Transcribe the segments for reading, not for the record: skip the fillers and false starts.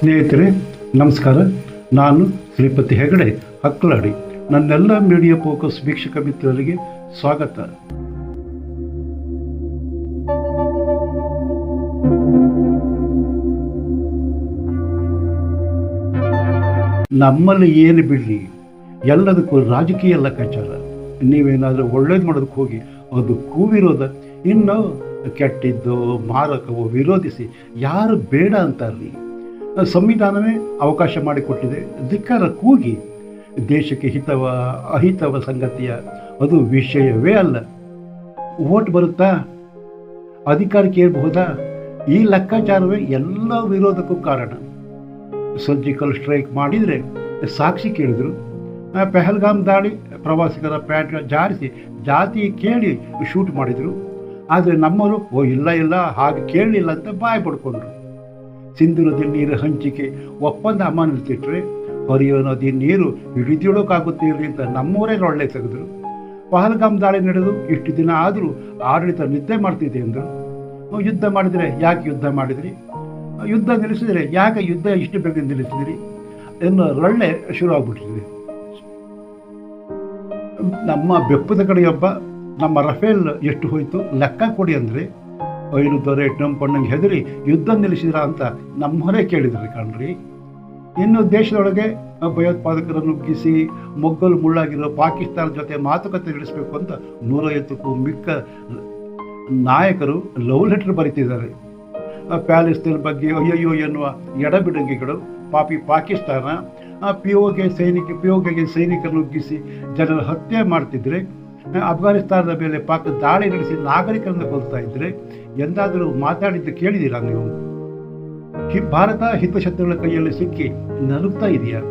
ಸ್ನೇಹಿತರೆ ನಮಸ್ಕಾರ. ನಾನು ಶ್ರೀಪತಿ ಹೆಗಡೆ ಹಕ್ಕಲಾಡಿ. ನನ್ನೆಲ್ಲ ಮೀಡಿಯಾ ಫೋಕಸ್ ವೀಕ್ಷಕ ಮಿತ್ರರಿಗೆ ಸ್ವಾಗತ. ನಮ್ಮಲ್ಲಿ ಏನು ಬಿಡಲಿ, ಎಲ್ಲದಕ್ಕೂ ರಾಜಕೀಯ ಲೆಕ್ಕಾಚಾರ. ನೀವೇನಾದರೂ ಒಳ್ಳೇದು ಮಾಡೋದಕ್ಕೆ ಹೋಗಿ ಅದು ಕೂವಿರೋದ, ಇನ್ನು ಕೆಟ್ಟಿದ್ದು ಮಾರಕವೋ ವಿರೋಧಿಸಿ ಯಾರು ಬೇಡ ಅಂತಾರಲಿ. ಸಂವಿಧಾನವೇ ಅವಕಾಶ ಮಾಡಿಕೊಟ್ಟಿದೆ. ಧಿಕ್ಕಾರ ಕೂಗಿ ದೇಶಕ್ಕೆ ಹಿತವ ಅಹಿತವ ಸಂಗತಿಯ ಅದು ವಿಷಯವೇ ಅಲ್ಲ. ಓಟ್ ಬರುತ್ತಾ, ಅಧಿಕಾರಕ್ಕೆ ಏರಬಹುದಾ, ಈ ಲೆಕ್ಕಾಚಾರವೇ ಎಲ್ಲ ವಿರೋಧಕ್ಕೂ ಕಾರಣ. ಸರ್ಜಿಕಲ್ ಸ್ಟ್ರೈಕ್ ಮಾಡಿದರೆ ಸಾಕ್ಷಿ ಕೇಳಿದ್ರು, ಪೆಹಲ್ಗಾಮ್ ದಾಳಿ ಪ್ರವಾಸಿಗರ ಪ್ಯಾಂಟ್ ಜಾರಿಸಿ ಜಾತಿ ಕೇಳಿ ಶೂಟ್ ಮಾಡಿದರು. ಆದರೆ ನಮ್ಮವರು ಇಲ್ಲ ಹಾಗೆ ಕೇಳಲಿಲ್ಲ ಅಂತ ಬಾಯಿ ಪಡ್ಕೊಂಡ್ರು. ಸಿಂಧು ನೀರು ಹಂಚಿಕೆ ಒಪ್ಪಂದ ಅಮಾನತಿಟ್ಟರೆ ಹರಿಯೋ ನದಿ ನೀರು ಹಿಡಿದಿಡೋಕ್ಕಾಗುತ್ತಿರಲಿ ಅಂತ ನಮ್ಮವರೇ ಒಳ್ಳೆ ತೆಗೆದ್ರು. ಪಹಲ್ಗಾಮ್ ದಾಳಿ ನಡೆದು ಇಷ್ಟು ದಿನ ಆದರೂ ಆಡಳಿತ ನಿದ್ದೆ ಮಾಡ್ತಿದೆ ಅಂದರು. ಯುದ್ಧ ಮಾಡಿದರೆ ಯಾಕೆ ಯುದ್ಧ ಮಾಡಿದ್ರಿ, ಯುದ್ಧ ನಿಲ್ಲಿಸಿದರೆ ಯಾಕೆ ಯುದ್ಧ ಇಷ್ಟು ಬೇಗ ನಿಲ್ಲಿಸಿದಿರಿ ಎನ್ನೋ ರೊಳ್ಳೆ ಶುರು ಆಗ್ಬಿಟ್ಟಿದೆ. ನಮ್ಮ ಬೆಪ್ಪದ ಕಡೆಯೊಬ್ಬ ನಮ್ಮ ರಫೇಲ್ ಎಷ್ಟು ಹೋಯಿತು ಲೆಕ್ಕ ಕೊಡಿ ಅಂದರೆ ಐನುದರೆ ಟ್ರಂಪ್ ಅಣ್ಣಂಗೆ ಹೆದರಿ ಯುದ್ಧ ನಿಲ್ಲಿಸಿದ್ರ ಅಂತ ನಮ್ಮವರೇ ಕೇಳಿದ್ರಿ ಕಣ್ರಿ. ಇನ್ನು ದೇಶದೊಳಗೆ ಭಯೋತ್ಪಾದಕರನ್ನು ನುಗ್ಗಿಸಿ ಮೊಗ್ಗಲು ಮುಳ್ಳಾಗಿರೋ ಪಾಕಿಸ್ತಾನದ ಜೊತೆ ಮಾತುಕತೆ ನಡೆಸಬೇಕು ಅಂತ 150ಕ್ಕೂ ಮಿಕ್ಕ ನಾಯಕರು ಲವ್ ಲೆಟರ್ ಬರೀತಿದ್ದಾರೆ. ಪ್ಯಾಲೆಸ್ತೈನ್ ಬಗ್ಗೆ ಅಯ್ಯಯ್ಯೋ ಎನ್ನುವ ಎಡಬಿಡಂಗಿಗಳು ಪಾಕಿಸ್ತಾನ ಪಿಒಗೆ ಸೈನಿಕರನ್ನು ನುಗ್ಗಿಸಿ ಜನರ ಹತ್ಯೆ ಮಾಡ್ತಿದ್ರೆ, ಅಫ್ಘಾನಿಸ್ತಾನದ ಮೇಲೆ ಪಾಕ್ ದಾಳಿ ನಡೆಸಿ ನಾಗರಿಕರನ್ನು ಕೊಲ್ತಾ ಇದ್ದರೆ ಎಂದಾದರೂ ಮಾತಾಡಿದ್ದು ಕೇಳಿದ್ದೀರಾ ನೀವು? ಭಾರತ ಹಿತಶತ್ರುಗಳ ಕೈಯಲ್ಲಿ ಸಿಕ್ಕಿ ನಲುಗ್ತಾ ಇದೆಯಾ?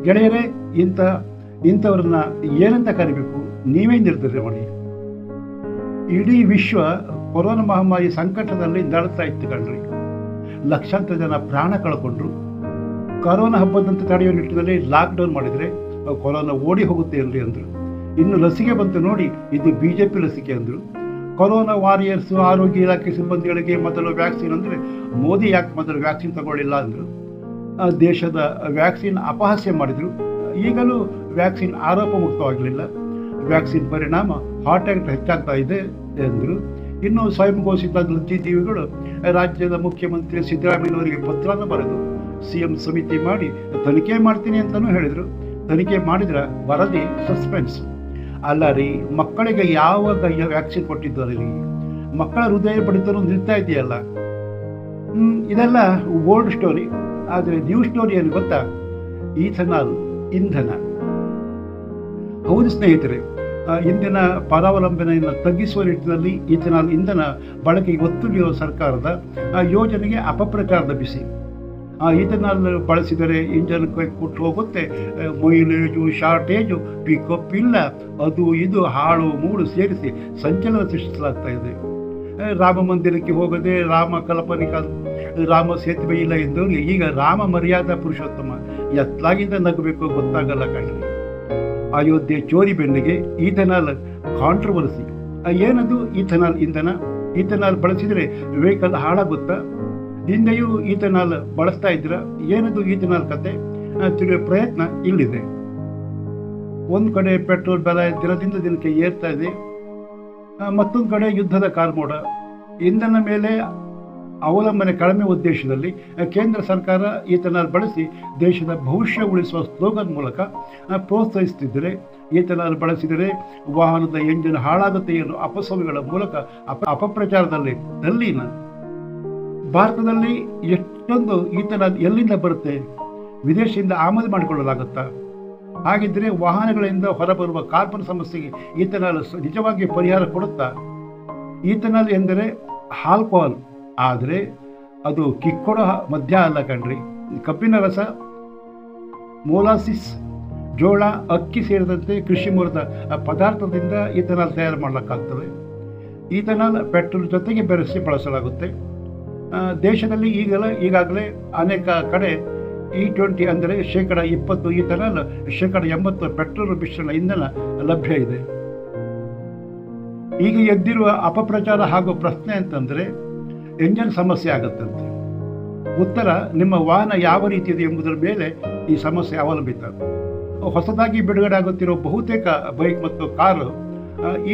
ಗೆಳೆಯರೇ, ಇಂಥವ್ರನ್ನ ಏನಂತ ಕರಿಬೇಕು, ನೀವೇ ನಿರ್ಧಾರ ಮಾಡಿ. ಇಡೀ ವಿಶ್ವ ಕೊರೋನಾ ಮಹಾಮಾರಿ ಸಂಕಟದಲ್ಲಿ ನಡೀತಾ ಇತ್ತು ಕಣ್ರಿ. ಲಕ್ಷಾಂತರ ಜನ ಪ್ರಾಣ ಕಳ್ಕೊಂಡ್ರು. ಕೊರೋನಾ ಹಬ್ಬದಂತೆ ತಡೆಯುವ ನಿಟ್ಟಿನಲ್ಲಿ ಲಾಕ್ಡೌನ್ ಮಾಡಿದರೆ ಕೊರೋನಾ ಓಡಿ ಹೋಗುತ್ತೆ ಅಲ್ರಿ ಅಂದರು. ಇನ್ನು ಲಸಿಕೆ ಬಂತು ನೋಡಿ, ಇದು BJP ಲಸಿಕೆ ಅಂದರು. ಕೊರೋನಾ ವಾರಿಯರ್ಸು ಆರೋಗ್ಯ ಇಲಾಖೆ ಸಿಬ್ಬಂದಿಗಳಿಗೆ ಮೊದಲು ವ್ಯಾಕ್ಸಿನ್ ಅಂದರೆ ಮೋದಿ ಯಾಕೆ ಮೊದಲು ವ್ಯಾಕ್ಸಿನ್ ತಗೊಳ್ಳಿಲ್ಲ ಅಂದರು. ದೇಶದ ವ್ಯಾಕ್ಸಿನ್ ಅಪಹಾಸ್ಯ ಮಾಡಿದರು. ಈಗಲೂ ವ್ಯಾಕ್ಸಿನ್ ಆರೋಪ ಮುಕ್ತವಾಗಲಿಲ್ಲ. ವ್ಯಾಕ್ಸಿನ್ ಪರಿಣಾಮ ಹಾರ್ಟ್ ಅಟ್ಯಾಕ್ ಹೆಚ್ಚಾಗ್ತಾ ಇದೆ ಎಂದರು. ಇನ್ನು ಸ್ವಯಂ ಘೋಷಿತ ಬುದ್ಧಿಜೀವಿಗಳು ರಾಜ್ಯದ ಮುಖ್ಯಮಂತ್ರಿ ಸಿದ್ದರಾಮಯ್ಯನವರಿಗೆ ಪತ್ರನ ಬರೆದು CM ಸಮಿತಿ ಮಾಡಿ ತನಿಖೆ ಮಾಡ್ತೀನಿ ಅಂತಲೂ ಹೇಳಿದರು. ತನಿಖೆ ಮಾಡಿದ್ರೆ ವರದಿ ಸಸ್ಪೆನ್ಸ್. ಅಲ್ಲ ರೀ, ಮಕ್ಕಳಿಗೆ ಯಾವಾಗ ವ್ಯಾಕ್ಸಿನ್ ಕೊಟ್ಟಿದ್ದಾರೆ ರೀ? ಮಕ್ಕಳ ಹೃದಯ ಬಡಿತನೂ ನಿಲ್ತಾ ಇದೆಯಲ್ಲ. ಇದೆಲ್ಲ ಓಲ್ಡ್ ಸ್ಟೋರಿ. ಆದರೆ ನ್ಯೂ ಸ್ಟೋರಿ ಏನು ಗೊತ್ತಾ? ಈಥನಾಲ್ ಇಂಧನ. ಹೌದು ಸ್ನೇಹಿತರೆ, ಇಂದಿನ ಪರಾವಲಂಬನೆಯನ್ನು ತಗ್ಗಿಸುವ ನಿಟ್ಟಿನಲ್ಲಿ ಈಥನಾಲ್ ಇಂಧನ ಬಳಕೆಗೆ ಒತ್ತು ನೀಡುವ ಸರ್ಕಾರದ ಯೋಜನೆಗೆ ಅಪಪ್ರಚಾರದ ಬಿಸಿ. ಈಥನಾಲ್ ಬಳಸಿದರೆ ಇಂಜನ್ ಕೊಟ್ಟು ಹೋಗುತ್ತೆ, ಮೈಲೇಜು ಶಾರ್ಟೇಜು, ಪಿಕಪ್ ಇಲ್ಲ, ಅದು ಇದು ಹಾಳು ಮೂಡು ಸೇರಿಸಿ ಸಂಚಲನ ಸೃಷ್ಟಿಸಲಾಗ್ತಾ ಇದೆ. ರಾಮ ಮಂದಿರಕ್ಕೆ ಹೋಗದೆ ರಾಮ ಕಲ್ಪನಿಕ ರಾಮ ಸೇತುವೆ ಇಲ್ಲ ಎಂದವರಿಗೆ ಈಗ ರಾಮ ಮರ್ಯಾದಾ ಪುರುಷೋತ್ತಮ ಎತ್ತಲಾಗಿಂದ ನಗಬೇಕು ಗೊತ್ತಾಗಲ್ಲ ಕಣ್ರಿ. ಅಯೋಧ್ಯೆ ಚೋರಿ ಬೆನ್ನಿಗೆ ಈಥನಾಲ್ ಕಾಂಟ್ರವರ್ಸಿ. ಏನದು ಈಥನಾಲ್ ಇಂಧನ? ಈಥನಾಲ್ ಬಳಸಿದರೆ ವೆಹಿಕಲ್ ಹಾಳಾಗುತ್ತಾ? ಹಿಂದೆಯೂ ಈಥನಾಲ್ ಬಳಸ್ತಾ ಇದ್ರ? ಏನದು ಈಥನಾಲ್ ಕತೆ ತಿಳಿಯುವ ಪ್ರಯತ್ನ ಇಲ್ಲಿದೆ. ಒಂದು ಕಡೆ ಪೆಟ್ರೋಲ್ ಬೆಲೆ ದಿನದಿಂದ ದಿನಕ್ಕೆ ಏರ್ತಾ ಇದೆ, ಮತ್ತೊಂದು ಕಡೆ ಯುದ್ಧದ ಕಾರ್ಮೋಡ. ಇಂಧನ ಮೇಲೆ ಅವಲಂಬನೆ ಕಡಿಮೆ ಉದ್ದೇಶದಲ್ಲಿ ಕೇಂದ್ರ ಸರ್ಕಾರ ಈಥನಾಲ್ ಬಳಸಿ ದೇಶದ ಭವಿಷ್ಯ ಉಳಿಸುವ ಸ್ಲೋಗನ್ ಮೂಲಕ ಪ್ರೋತ್ಸಾಹಿಸುತ್ತಿದ್ದರೆ, ಈಥನಾಲ್ ಬಳಸಿದರೆ ವಾಹನದ ಎಂಜಿನ್ ಹಾಳಾಗುತ್ತೆ ಎನ್ನುವ ಅಪಸವ್ಯಗಳ ಮೂಲಕ ಅಪಪ್ರಚಾರದಲ್ಲಿ ತಲ್ಲೀನ. ಭಾರತದಲ್ಲಿ ಎಷ್ಟೊಂದು ಈಥನಾಲ್ ಎಲ್ಲಿಂದ ಬರುತ್ತೆ? ವಿದೇಶದಿಂದ ಆಮದು ಮಾಡಿಕೊಳ್ಳಲಾಗುತ್ತಾ? ಹಾಗಿದ್ದರೆ ವಾಹನಗಳಿಂದ ಹೊರಬರುವ ಕಾರ್ಬನ್ ಸಮಸ್ಯೆಗೆ ಈಥನಾಲ್ ನಿಜವಾಗಿ ಪರಿಹಾರ ಕೊಡುತ್ತಾ? ಈಥನಾಲ್ ಎಂದರೆ ಆಲ್ಕೋಹಾಲ್, ಆದರೆ ಅದು ಕಿಕ್ಕೊಡೋ ಮದ್ಯ ಅಲ್ಲ ಕಣ್ರಿ. ಕಬ್ಬಿನ ರಸ, ಮೊಲಾಸಿಸ್, ಜೋಳ, ಅಕ್ಕಿ ಸೇರಿದಂತೆ ಕೃಷಿ ಮೂಲದ ಪದಾರ್ಥದಿಂದ ಈಥನಾಲ್ ತಯಾರು ಮಾಡಲಿಕ್ಕಾಗ್ತದೆ. ಈಥನಾಲ್ ಪೆಟ್ರೋಲ್ ಜೊತೆಗೆ ಬೆರೆಸಿ ಬಳಸಲಾಗುತ್ತೆ. ದೇಶದಲ್ಲಿ ಈಗಾಗಲೇ ಅನೇಕ ಕಡೆ E20 ಅಂದರೆ 20% ಈಥನಾಲ್, 80% ಪೆಟ್ರೋಲ್ ಮಿಶ್ರಣ ಇಂಧನ ಲಭ್ಯ ಇದೆ. ಈಗ ಎದ್ದಿರುವ ಅಪಪ್ರಚಾರ ಹಾಗೂ ಪ್ರಶ್ನೆ ಅಂತಂದರೆ ಎಂಜಿನ್ ಸಮಸ್ಯೆ ಆಗುತ್ತಂತೆ. ಉತ್ತರ ನಿಮ್ಮ ವಾಹನ ಯಾವ ರೀತಿಯಿದೆ ಎಂಬುದರ ಮೇಲೆ ಈ ಸಮಸ್ಯೆ ಅವಲಂಬಿತ. ಹೊಸದಾಗಿ ಬಿಡುಗಡೆ ಆಗುತ್ತಿರುವ ಬಹುತೇಕ ಬೈಕ್ ಮತ್ತು ಕಾರು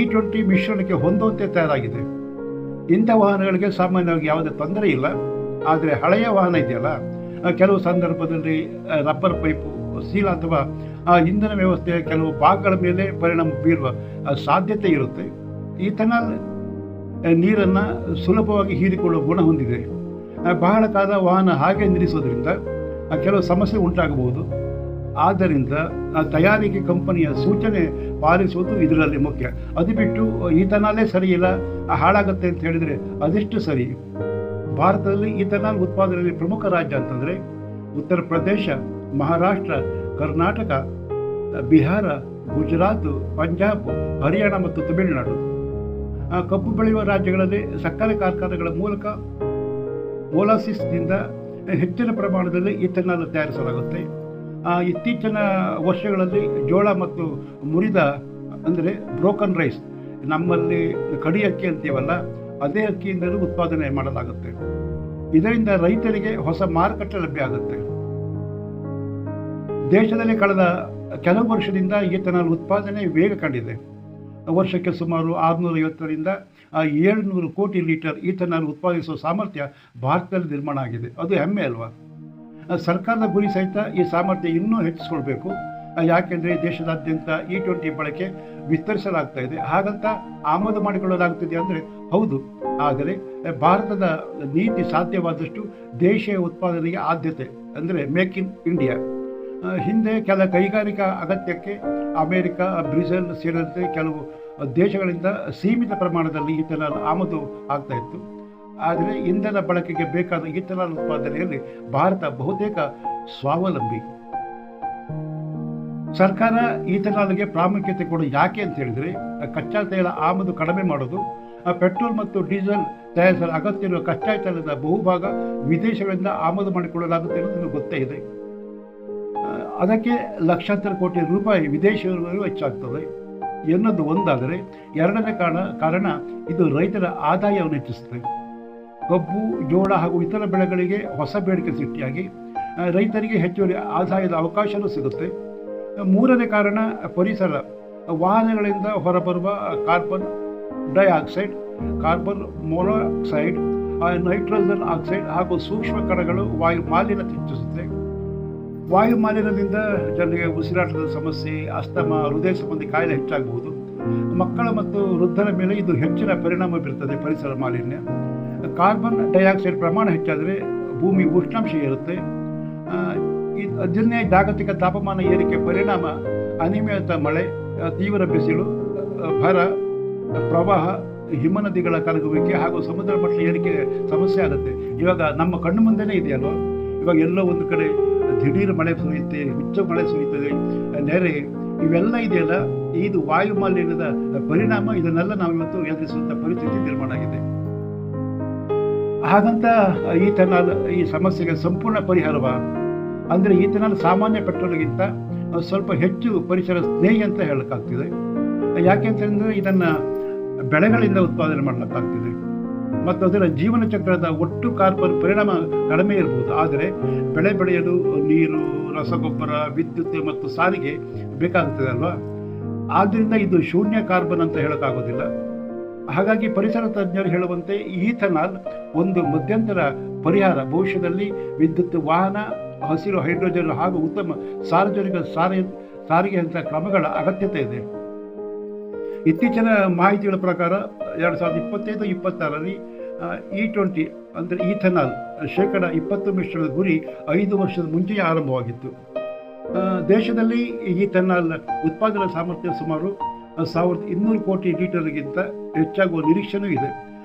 E20 ಮಿಶ್ರಣಕ್ಕೆ ಹೊಂದುವಂತೆ ತಯಾರಾಗಿದೆ. ಇಂಥ ವಾಹನಗಳಿಗೆ ಸಾಮಾನ್ಯವಾಗಿ ಯಾವುದೇ ತೊಂದರೆ ಇಲ್ಲ. ಆದರೆ ಹಳೆಯ ವಾಹನ ಇದೆಯಲ್ಲ, ಕೆಲವು ಸಂದರ್ಭದಲ್ಲಿ ರಬ್ಬರ್ ಪೈಪು, ಸೀಲ್ ಅಥವಾ ಇಂಧನ ವ್ಯವಸ್ಥೆಯ ಕೆಲವು ಭಾಗಗಳ ಮೇಲೆ ಪರಿಣಾಮ ಬೀರುವ ಸಾಧ್ಯತೆ ಇರುತ್ತೆ. ಈಥನಾಲ್ ನೀರನ್ನು ಸುಲಭವಾಗಿ ಹೀರಿಕೊಳ್ಳುವ ಗುಣ ಹೊಂದಿದೆ. ಬಹಳ ಕಾಲ ವಾಹನ ಹಾಗೆ ನಿಲ್ಲಿಸೋದ್ರಿಂದ ಕೆಲವು ಸಮಸ್ಯೆ ಉಂಟಾಗಬಹುದು. ಆದ್ದರಿಂದ ತಯಾರಿಕೆ ಕಂಪನಿಯ ಸೂಚನೆ ಪಾಲಿಸುವುದು ಇದರಲ್ಲಿ ಮುಖ್ಯ. ಅದು ಬಿಟ್ಟು ಈಥನಾಲೇ ಸರಿಯಿಲ್ಲ, ಹಾಳಾಗುತ್ತೆ ಅಂತ ಹೇಳಿದರೆ ಅದೆಷ್ಟು ಸರಿ. ಭಾರತದಲ್ಲಿ ಈಥನಾಲ್ ಉತ್ಪಾದನೆಯಲ್ಲಿ ಪ್ರಮುಖ ರಾಜ್ಯ ಅಂತಂದರೆ ಉತ್ತರ ಪ್ರದೇಶ, ಮಹಾರಾಷ್ಟ್ರ, ಕರ್ನಾಟಕ, ಬಿಹಾರ, ಗುಜರಾತ್, ಪಂಜಾಬ್, ಹರಿಯಾಣ ಮತ್ತು ತಮಿಳುನಾಡು. ಕಬ್ಬು ಬೆಳೆಯುವ ರಾಜ್ಯಗಳಲ್ಲಿ ಸಕ್ಕರೆ ಕಾರ್ಖಾನೆಗಳ ಮೂಲಕ ಮೊಲಾಸಿಸ್ನಿಂದ ಹೆಚ್ಚಿನ ಪ್ರಮಾಣದಲ್ಲಿ ಈಥನಾಲ್ ತಯಾರಿಸಲಾಗುತ್ತೆ. ಇತ್ತೀಚಿನ ವರ್ಷಗಳಲ್ಲಿ ಜೋಳ ಮತ್ತು ಮುರಿದ ಅಂದರೆ ಬ್ರೋಕನ್ ರೈಸ್, ನಮ್ಮಲ್ಲಿ ಕಡಿ ಅಕ್ಕಿ ಅಂತೀವಲ್ಲ, ಅದೇ ಅಕ್ಕಿಯಿಂದಲೂ ಉತ್ಪಾದನೆ ಮಾಡಲಾಗುತ್ತೆ. ಇದರಿಂದ ರೈತರಿಗೆ ಹೊಸ ಮಾರುಕಟ್ಟೆ ಲಭ್ಯ ಆಗುತ್ತೆ. ದೇಶದಲ್ಲಿ ಕಳೆದ ಕೆಲವು ವರ್ಷದಿಂದ ಈಥನಾಲ್ ಉತ್ಪಾದನೆ ವೇಗ ಕಂಡಿದೆ. ವರ್ಷಕ್ಕೆ ಸುಮಾರು 650ರಿಂದ 700 ಕೋಟಿ ಲೀಟರ್ ಈಥನಾಲ್ ಉತ್ಪಾದಿಸುವ ಸಾಮರ್ಥ್ಯ ಭಾರತದಲ್ಲಿ ನಿರ್ಮಾಣ ಆಗಿದೆ. ಅದು ಹೆಮ್ಮೆ ಅಲ್ವಾ? ಸರ್ಕಾರದ ಗುರಿ ಸಹಿತ ಈ ಸಾಮರ್ಥ್ಯ ಇನ್ನೂ ಹೆಚ್ಚಿಸ್ಕೊಳ್ಬೇಕು. ಯಾಕೆಂದರೆ ದೇಶದಾದ್ಯಂತ E20 ಬಳಕೆ ವಿಸ್ತರಿಸಲಾಗ್ತಾ ಇದೆ. ಹಾಗಂತ ಆಮದು ಮಾಡಿಕೊಳ್ಳಲಾಗ್ತಿದೆ ಅಂದರೆ ಹೌದು. ಆದರೆ ಭಾರತದ ನೀತಿ ಸಾಧ್ಯವಾದಷ್ಟು ದೇಶೀಯ ಉತ್ಪಾದನೆಗೆ ಆದ್ಯತೆ, ಅಂದರೆ ಮೇಕ್ ಇನ್ ಇಂಡಿಯಾ. ಹಿಂದೆ ಕೆಲ ಕೈಗಾರಿಕಾ ಅಗತ್ಯಕ್ಕೆ ಅಮೆರಿಕ, ಬ್ರೆಜಿಲ್ ಸೇರಿದಂತೆ ಕೆಲವು ದೇಶಗಳಿಂದ ಸೀಮಿತ ಪ್ರಮಾಣದಲ್ಲಿ ಈಥನಾಲ್ ಆಮದು ಆಗ್ತಾ ಇತ್ತು. ಆದರೆ ಇಂಧನ ಬಳಕೆಗೆ ಬೇಕಾದ ಈಥನಾಲ್ ಉತ್ಪಾದನೆಯಲ್ಲಿ ಭಾರತ ಬಹುತೇಕ ಸ್ವಾವಲಂಬಿ. ಸರ್ಕಾರ ಈಥನಾಲ್ಗೆ ಪ್ರಾಮುಖ್ಯತೆ ಕೊಡೋದು ಯಾಕೆ ಅಂತ ಹೇಳಿದರೆ, ಕಚ್ಚಾ ತೈಲ ಆಮದು ಕಡಿಮೆ ಮಾಡೋದು. ಪೆಟ್ರೋಲ್ ಮತ್ತು ಡೀಸೆಲ್ ತಯಾರಿಸಲು ಅಗತ್ಯ ಇರುವ ಕಚ್ಚಾ ತೈಲದ ಬಹುಭಾಗ ವಿದೇಶಗಳಿಂದ ಆಮದು ಮಾಡಿಕೊಳ್ಳಲಾಗುತ್ತೆ ಅನ್ನೋದು ನಿಮಗೆ ಗೊತ್ತೇ ಇದೆ. ಅದಕ್ಕೆ ಲಕ್ಷಾಂತರ ಕೋಟಿ ರೂಪಾಯಿ ವಿದೇಶಿಯರು ವೆಚ್ಚಾಗ್ತದೆ ಎನ್ನುವುದು ಒಂದಾದರೆ, ಎರಡನೇ ಕಾರಣ ಇದು ರೈತರ ಆದಾಯವನ್ನು ಹೆಚ್ಚಿಸುತ್ತದೆ. ಕಬ್ಬು, ಜೋಳ ಹಾಗೂ ಇತರ ಬೆಳೆಗಳಿಗೆ ಹೊಸ ಬೇಡಿಕೆ ಸೃಷ್ಟಿಯಾಗಿ ರೈತರಿಗೆ ಹೆಚ್ಚುವರಿ ಆದಾಯದ ಅವಕಾಶವೂ ಸಿಗುತ್ತೆ. ಮೂರನೇ ಕಾರಣ ಪರಿಸರ. ವಾಹನಗಳಿಂದ ಹೊರಬರುವ carbon dioxide, carbon monoxide, nitrogen oxide ಹಾಗೂ ಸೂಕ್ಷ್ಮ ಕಣಗಳು ವಾಯು ಮಾಲಿನ್ಯ ಹೆಚ್ಚಿಸುತ್ತೆ. ವಾಯು ಮಾಲಿನ್ಯದಿಂದ ಜನರಿಗೆ ಉಸಿರಾಟದ ಸಮಸ್ಯೆ, ಅಸ್ತಮಾ, ಹೃದಯ ಸಂಬಂಧಿ ಕಾಯಿಲೆ ಹೆಚ್ಚಾಗಬಹುದು. ಮಕ್ಕಳ ಮತ್ತು ವೃದ್ಧರ ಮೇಲೆ ಇದು ಹೆಚ್ಚಿನ ಪರಿಣಾಮ ಬೀರುತ್ತದೆ. ಪರಿಸರ ಮಾಲಿನ್ಯ. ಕಾರ್ಬನ್ ಡೈಆಕ್ಸೈಡ್ ಪ್ರಮಾಣ ಹೆಚ್ಚಾದರೆ ಭೂಮಿ ಉಷ್ಣಾಂಶ ಏರುತ್ತೆ. ಅದನ್ನೇ ಜಾಗತಿಕ ತಾಪಮಾನ ಏರಿಕೆ ಪರಿಣಾಮ ಅನಿಯಮಿತ ಮಳೆ, ತೀವ್ರ ಬಿಸಿಲು, ಬರ, ಪ್ರವಾಹ, ಹಿಮನದಿಗಳ ಕರಗುವಿಕೆ ಹಾಗೂ ಸಮುದ್ರ ಮಟ್ಟ ಏರಿಕೆ ಸಮಸ್ಯೆ ಆಗುತ್ತೆ. ಇವಾಗ ನಮ್ಮ ಕಣ್ಣು ಮುಂದೆನೇ ಇದೆಯಲ್ವ. ಇವಾಗ ಎಲ್ಲೋ ಒಂದು ಕಡೆ ದಿಢೀರ್ ಮಳೆ ಸುರಿಯುತ್ತೆ, ಹುಚ್ಚ ಮಳೆ ಸುರಿಯುತ್ತದೆ, ನೆರೆ, ಇವೆಲ್ಲ ಇದೆಯಲ್ಲ, ಇದು ವಾಯು ಮಾಲಿನ್ಯದ ಪರಿಣಾಮ. ಇದನ್ನೆಲ್ಲ ನಾವು ಇವತ್ತು ಎದುರಿಸುವಂಥ ಪರಿಸ್ಥಿತಿ ನಿರ್ಮಾಣ ಆಗಿದೆ. ಹಾಗಂತ ಈಥನಾಲ್ ಈ ಸಮಸ್ಯೆಗೆ ಸಂಪೂರ್ಣ ಪರಿಹಾರವ ಅಂದರೆ ಈಥನಾಲ್ ಸಾಮಾನ್ಯ ಪೆಟ್ರೋಲ್ಗಿಂತ ಸ್ವಲ್ಪ ಹೆಚ್ಚು ಪರಿಸರ ಸ್ನೇಹಿ ಅಂತ ಹೇಳಕ್ಕಾಗ್ತಿದೆ. ಯಾಕೆಂತಂದರೆ ಇದನ್ನು ಬೆಳೆಗಳಿಂದ ಉತ್ಪಾದನೆ ಮಾಡಲಿಕ್ಕಾಗ್ತಿದೆ ಮತ್ತು ಅದರ ಜೀವನ ಚಕ್ರದ ಒಟ್ಟು ಕಾರ್ಬನ್ ಪರಿಣಾಮ ಕಡಿಮೆ ಇರ್ಬೋದು. ಆದರೆ ಬೆಳೆ ಬೆಳೆಯಲು ನೀರು, ರಸಗೊಬ್ಬರ, ವಿದ್ಯುತ್ ಮತ್ತು ಸಾರಿಗೆ ಬೇಕಾಗುತ್ತದೆ ಅಲ್ವಾ. ಆದ್ದರಿಂದ ಇದು ಶೂನ್ಯ ಕಾರ್ಬನ್ ಅಂತ ಹೇಳೋಕ್ಕಾಗೋದಿಲ್ಲ. ಹಾಗಾಗಿ ಪರಿಸರ ತಜ್ಞರು ಹೇಳುವಂತೆ ಈಥನಾಲ್ ಒಂದು ಮಧ್ಯಂತರ ಪರಿಹಾರ. ಭವಿಷ್ಯದಲ್ಲಿ ವಿದ್ಯುತ್ ವಾಹನ, ಹಸಿರು ಹೈಡ್ರೋಜನ್ ಹಾಗೂ ಉತ್ತಮ ಸಾರ್ವಜನಿಕ ಸಾರಿಗೆಯಂಥ ಕ್ರಮಗಳ ಅಗತ್ಯತೆ ಇದೆ. ಇತ್ತೀಚಿನ ಮಾಹಿತಿಗಳ ಪ್ರಕಾರ 2025-26ರಲ್ಲಿ E20 ಅಂದರೆ ಈಥನಾಲ್ 20% ಮಿಶ್ರಣದ ಗುರಿ 5 ವರ್ಷದ ಮುಂಚೆಯೇ ಆರಂಭವಾಗಿತ್ತು. ದೇಶದಲ್ಲಿ ಈಥನಾಲ್ ಉತ್ಪಾದನಾ ಸಾಮರ್ಥ್ಯ ಸುಮಾರು 1200 ಕೋಟಿ ಲೀಟರ್ಗಿಂತ ಹೆಚ್ಚಾಗುವ ನಿರೀಕ್ಷೆಯೂ ಇದೆ.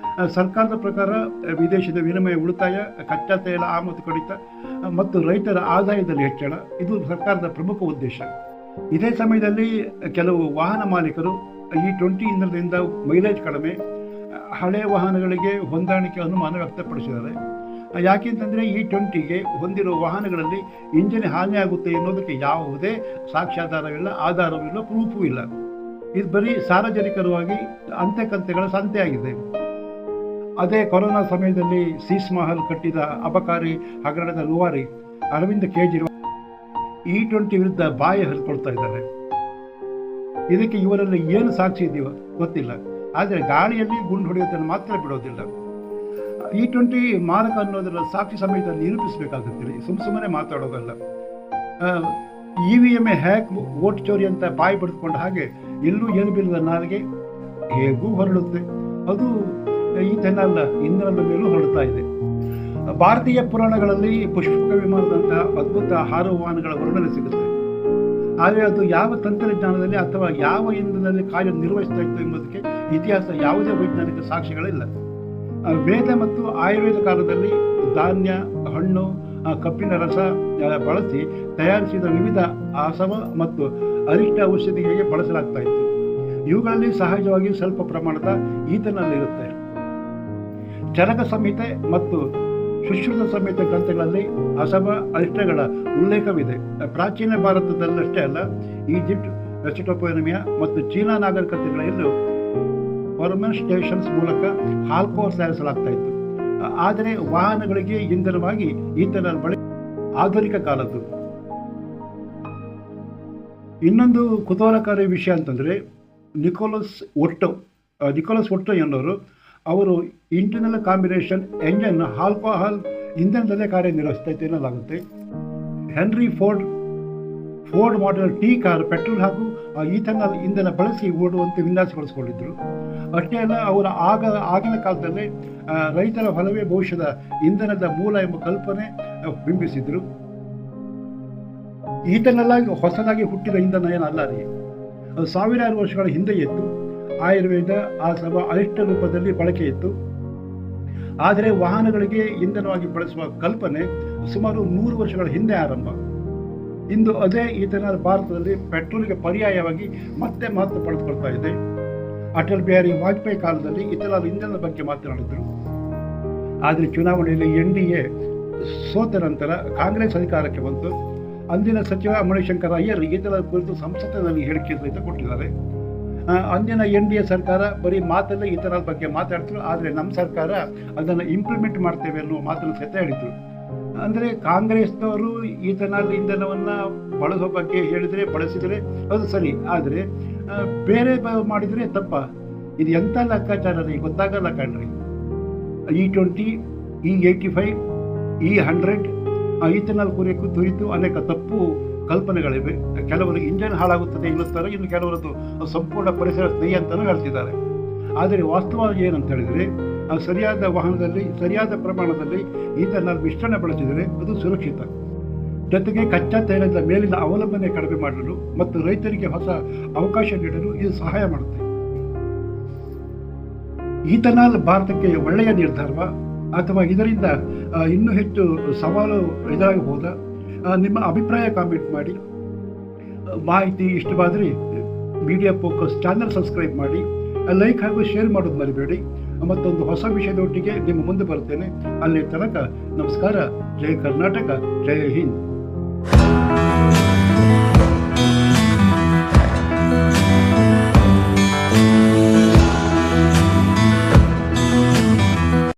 ಸರ್ಕಾರದ ಪ್ರಕಾರ ವಿದೇಶದ ವಿನಿಮಯ ಉಳಿತಾಯ, ಕಚ್ಚಾ ತೈಲ ಆಮದು ಕಡಿತ ಮತ್ತು ರೈತರ ಆದಾಯದಲ್ಲಿ ಹೆಚ್ಚಳ ಇದು ಸರ್ಕಾರದ ಪ್ರಮುಖ ಉದ್ದೇಶ. ಇದೇ ಸಮಯದಲ್ಲಿ ಕೆಲವು ವಾಹನ ಮಾಲೀಕರು E20 ಇಂಧನದಿಂದ ಮೈಲೇಜ್ ಕಡಿಮೆ, ಹಳೆಯ ವಾಹನಗಳಿಗೆ ಹೊಂದಾಣಿಕೆ ಅನುಮಾನ ವ್ಯಕ್ತಪಡಿಸಿದ್ದಾರೆ. ಯಾಕೆಂತಂದರೆ E20ಗೆ ಹೊಂದಿರುವ ವಾಹನಗಳಲ್ಲಿ ಇಂಜಿನ್ ಹಾನಿಯಾಗುತ್ತೆ ಎನ್ನುವುದಕ್ಕೆ ಯಾವುದೇ ಸಾಕ್ಷ್ಯಾಧಾರವಿಲ್ಲ, ಆಧಾರವಿಲ್ಲ, ಪ್ರೂಫೂ ಇಲ್ಲ. ಇದು ಬರೀ ಸಾರ್ವಜನಿಕರವಾಗಿ ಅಂತೆಕಂತೆಗಳ ಸಂತೆಯಾಗಿದೆ. ಅದೇ ಕೊರೋನಾ ಸಮಯದಲ್ಲಿ ಸೀಸ್ ಮಹಲ್ ಕಟ್ಟಿದ ಅಬಕಾರಿ ಹಗರಣದ ರೂವಾರಿ ಅರವಿಂದ್ ಕೇಜ್ರಿವಾಲ್ E20 ವಿರುದ್ಧ ಬಾಯಿ ಹರಿಕೊಳ್ತಾ ಇದ್ದಾರೆ. ಇದಕ್ಕೆ ಇವರಲ್ಲಿ ಏನು ಸಾಕ್ಷಿ ಇದೆಯೋ ಗೊತ್ತಿಲ್ಲ, ಆದರೆ ಗಾಳಿಯಲ್ಲಿ ಗುಂಡು ಹೊಡೆಯೋದನ್ನು ಮಾತ್ರ ಬಿಡೋದಿಲ್ಲ. E20 ಮಾರಕ ಅನ್ನೋದರ ಸಾಕ್ಷಿ ಸಮೇತ ನಿರೂಪಿಸಬೇಕಾಗುತ್ತದೆ, ಸುಮ್ಮನೆ ಮಾತಾಡೋದಲ್ಲ. EVM ಹ್ಯಾಕ್, ವೋಟ್ ಚೋರಿ ಅಂತ ಬಾಯಿ ಬಡಿದುಕೊಂಡ ಹಾಗೆ ಎಲ್ಲೂ ಏನು ಬಿಲ್ಲದ ನಾಲಿಗೆ ಹೇಗೂ ಹೊರಡುತ್ತೆ. ಅದು ಈಥೆನಾಲ್ ಇಂಧನದ ಮೇಲೂ ಹೊರಡ್ತಾ ಇದೆ. ಭಾರತೀಯ ಪುರಾಣಗಳಲ್ಲಿ ಪುಷ್ಪಕ ವಿಮಾನದಂತಹ ಅದ್ಭುತ ಹಾರುವ ವಾಹನಗಳ ವರ್ಣನೆ ಸಿಗುತ್ತೆ. ಆದರೆ ಅದು ಯಾವ ತಂತ್ರಜ್ಞಾನದಲ್ಲಿ ಅಥವಾ ಯಾವ ಇಂಧನದಲ್ಲಿ ಕಾರ್ಯನಿರ್ವಹಿಸ್ತಾ ಇತ್ತು ಎಂಬುದಕ್ಕೆ ಇತಿಹಾಸ ಯಾವುದೇ ವೈಜ್ಞಾನಿಕ ಸಾಕ್ಷಿಗಳಿಲ್ಲ. ವೇದ ಮತ್ತು ಆಯುರ್ವೇದ ಕಾಲದಲ್ಲಿ ಧಾನ್ಯ, ಹಣ್ಣು, ಕಬ್ಬಿನ ರಸ ಬಳಸಿ ತಯಾರಿಸಿದ ವಿವಿಧ ಆಸವ ಮತ್ತು ಅರಿಷ್ಟ ಔಷಧಿಗಳಿಗೆ ಬಳಸಲಾಗ್ತಾ ಇತ್ತು. ಇವುಗಳಲ್ಲಿ ಸಹಜವಾಗಿ ಸ್ವಲ್ಪ ಪ್ರಮಾಣದ ಈಥೆನಾಲ್ ಇರುತ್ತೆ. ಚರಕ ಸಂಹಿತೆ ಮತ್ತು ಸುಶ್ರುತ ಸಮೇತ ಗ್ರಂಥಗಳಲ್ಲಿ ಅಸಮ ಅರಿಷ್ಟಗಳ ಉಲ್ಲೇಖವಿದೆ. ಪ್ರಾಚೀನ ಭಾರತದಲ್ಲಷ್ಟೇ ಅಲ್ಲ, ಈಜಿಪ್ಟ್, ಮೆಸೊಪೊಟೇಮಿಯಾ ಮತ್ತು ಚೀನಾ ನಾಗರಿಕತೆಗಳಲ್ಲೂ ಫರ್ಮೆಂಟೇಷನ್ಸ್ ಮೂಲಕ ಆಲ್ಕೋಹಾಲ್ ತಯಾರಿಸಲಾಗ್ತಾ ಇತ್ತು. ಆದರೆ ವಾಹನಗಳಿಗೆ ಇಂಧನವಾಗಿ ಈಥೆನಾಲ್ ಬಳಕೆ ಆಧುನಿಕ ಕಾಲದ್ದು. ಇನ್ನೊಂದು ಕುತೂಹಲಕಾರಿ ವಿಷಯ ಅಂತಂದರೆ, ನಿಕೋಲಸ್ ಒಟ್ಟೋ ಎನ್ನುವರು ಅವರು ಇಂಟರ್ನಲ್ ಕಾಂಬಿನೇಷನ್ ಎಂಜಿನ್ ಆಲ್ಕೋಹಾಲ್ ಇಂಧನದಲ್ಲೇ ಕಾರ್ಯನಿರ್ವಹಿಸ್ತಾ ಎನ್ನಲಾಗುತ್ತೆ. Henry Ford model T car petrol ಹಾಗೂ ಈಥೆನಾಲ್ ಇಂಧನ ಬಳಸಿ ಓಡುವಂತೆ ವಿನ್ಯಾಸಗೊಳಿಸಿಕೊಂಡಿದ್ದರು. ಅಷ್ಟೇ ಅಲ್ಲ, ಅವರು ಆಗಿನ ಕಾಲದಲ್ಲೇ ರೈತರ ಹೊಲವೇ ಭವಿಷ್ಯದ ಇಂಧನದ ಮೂಲ ಎಂಬ ಕಲ್ಪನೆ ಬಿಂಬಿಸಿದ್ರು. ಈಥೆನಾಲ್ ಹೊಸದಾಗಿ ಹುಟ್ಟಿದ ಇಂಧನ ಏನಲ್ಲ ರೀ, ಅದು ಸಾವಿರಾರು ವರ್ಷಗಳ ಹಿಂದೆ ಇತ್ತು. ಆಯುರ್ವೇದ ಆಸವ ಅರಿಷ್ಟ ರೂಪದಲ್ಲಿ ಬಳಕೆ ಇತ್ತು. ಆದರೆ ವಾಹನಗಳಿಗೆ ಇಂಧನವಾಗಿ ಬಳಸುವ ಕಲ್ಪನೆ ಸುಮಾರು 100 ವರ್ಷಗಳ ಹಿಂದೆ ಆರಂಭ. ಇಂದು ಅದೇ ಈಥೆನಾಲ್ ಭಾರತದಲ್ಲಿ ಪೆಟ್ರೋಲ್ಗೆ ಪರ್ಯಾಯವಾಗಿ ಮತ್ತೆ ಮಹತ್ವ ಪಡೆದುಕೊಳ್ತಾ ಇದೆ. ಅಟಲ್ ಬಿಹಾರಿ ವಾಜಪೇಯಿ ಕಾಲದಲ್ಲಿ ಈಥೆನಾಲ್ ಇಂಧನದ ಬಗ್ಗೆ ಮಾತನಾಡಿದರು. ಆದರೆ ಚುನಾವಣೆಯಲ್ಲಿ NDA ಸೋತ ನಂತರ ಕಾಂಗ್ರೆಸ್ ಅಧಿಕಾರಕ್ಕೆ ಬಂತು. ಅಂದಿನ ಸಚಿವ ಮಣಿಶಂಕರ್ ಅಯ್ಯರ್ ಈಥೆನಾಲ್ ಕುರಿತು ಸಂಸತ್ತಿನಲ್ಲಿ ಹೇಳಿಕೆ ಸಹಿತ ಕೊಟ್ಟಿದ್ದಾರೆ. ಅಂದಿನ NDA ಸರ್ಕಾರ ಬರೀ ಮಾತಲ್ಲೇ ಈಥೆನಾಲ್ ಬಗ್ಗೆ ಮಾತಾಡ್ತಿದ್ರು, ಆದರೆ ನಮ್ಮ ಸರ್ಕಾರ ಅದನ್ನು ಇಂಪ್ಲಿಮೆಂಟ್ ಮಾಡ್ತೇವೆ ಅನ್ನೋ ಮಾತನ್ನು ಸಹಿತ ಹೇಳಿದ್ರು. ಅಂದರೆ ಕಾಂಗ್ರೆಸ್ನವರು ಈಥೆನಾಲ್ ಇಂಧನವನ್ನು ಬಳಸೋ ಬಗ್ಗೆ ಬಳಸಿದರೆ ಅದು ಸರಿ, ಆದರೆ ಬೇರೆ ಮಾಡಿದರೆ ತಪ್ಪ. ಇದು ಎಂಥ ಲೆಕ್ಕಾಚಾರ ರೀ, ಗೊತ್ತಾಗಲ್ಲ ಕಣ್ರಿ. E20, E85, E100 ಈಥೆನಾಲ್ ಕುರಿತು ಅನೇಕ ತಪ್ಪು ಕಲ್ಪನೆಗಳಿವೆ. ಕೆಲವರು ಇಂಜನ್ ಹಾಳಾಗುತ್ತದೆ ಎನ್ನುತ್ತಾರೆ, ಇನ್ನು ಕೆಲವರದ್ದು ಸಂಪೂರ್ಣ ಪರಿಸರ ಸ್ನೇಹಿ ಅಂತಲೂ ಹೇಳ್ತಿದ್ದಾರೆ. ಆದರೆ ವಾಸ್ತವವಾಗಿ ಏನಂತ ಹೇಳಿದರೆ, ಸರಿಯಾದ ವಾಹನದಲ್ಲಿ ಸರಿಯಾದ ಪ್ರಮಾಣದಲ್ಲಿ ಈಥೆನಾಲ್ ಮಿಶ್ರಣ ಬಳಸಿದರೆ ಅದು ಸುರಕ್ಷಿತ. ಜೊತೆಗೆ ಕಚ್ಚಾ ತೈಲದ ಮೇಲಿನ ಅವಲಂಬನೆ ಕಡಿಮೆ ಮಾಡಲು ಮತ್ತು ರೈತರಿಗೆ ಹೊಸ ಅವಕಾಶ ನೀಡಲು ಇದು ಸಹಾಯ ಮಾಡುತ್ತೆ. ಈಥೆನಾಲ್ ಭಾರತಕ್ಕೆ ಒಳ್ಳೆಯ ನಿರ್ಧಾರವ ಅಥವಾ ಇದರಿಂದ ಇನ್ನೂ ಹೆಚ್ಚು ಸವಾಲು ಎದುರಾಗಬಹುದಾ? ನಿಮ್ಮ ಅಭಿಪ್ರಾಯ ಕಾಮೆಂಟ್ ಮಾಡಿ. ಮಾಹಿತಿ ಇಷ್ಟವಾದರೆ ಮೀಡಿಯಾ ಫೋಕಸ್ ಚಾನಲ್ ಸಬ್ಸ್ಕ್ರೈಬ್ ಮಾಡಿ, ಲೈಕ್ ಹಾಗೂ ಶೇರ್ ಮಾಡೋದು ಮರಿಬೇಡಿ. ಮತ್ತೊಂದು ಹೊಸ ವಿಷಯದೊಟ್ಟಿಗೆ ನಿಮ್ಮ ಮುಂದೆ ಬರ್ತೇನೆ. ಅಲ್ಲಿ ತನಕ ನಮಸ್ಕಾರ. ಜೈ ಕರ್ನಾಟಕ, ಜೈ ಹಿಂದ್.